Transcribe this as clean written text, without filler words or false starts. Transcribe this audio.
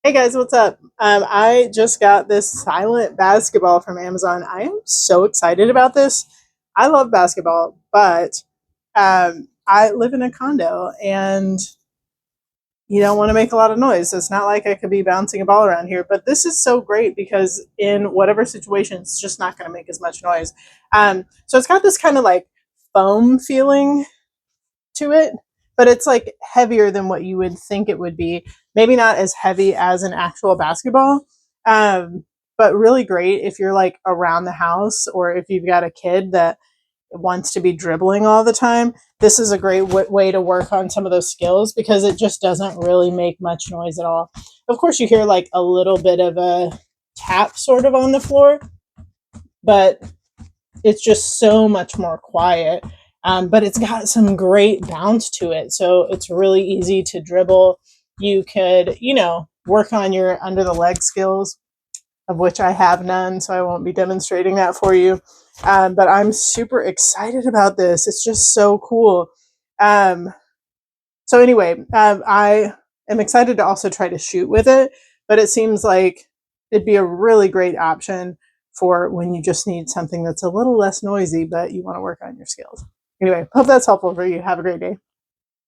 Hey guys, what's up? I just got this silent basketball from Amazon. I am so excited about this. I love basketball, but I live in a condo and you don't want to make a lot of noise. It's not like I could be bouncing a ball around here, but this is so great because in whatever situation, it's just not going to make as much noise. So it's got this kind of like foam feeling to it, but it's like heavier than what you would think it would be. Maybe not as heavy as an actual basketball, but really great if you're like around the house or if you've got a kid that wants to be dribbling all the time. This is a great way to work on some of those skills because it just doesn't really make much noise at all. Of course, you hear like a little bit of a tap sort of on the floor, but it's just so much more quiet. But it's got some great bounce to it. So it's really easy to dribble. You could, work on your under the leg skills, of which I have none. So I won't be demonstrating that for you. But I'm super excited about this. It's just so cool. Um, so anyway, I am excited to also try to shoot with it, but it seems like it'd be a really great option for when you just need something that's a little less noisy, but you want to work on your skills. Anyway, hope that's helpful for you. Have a great day.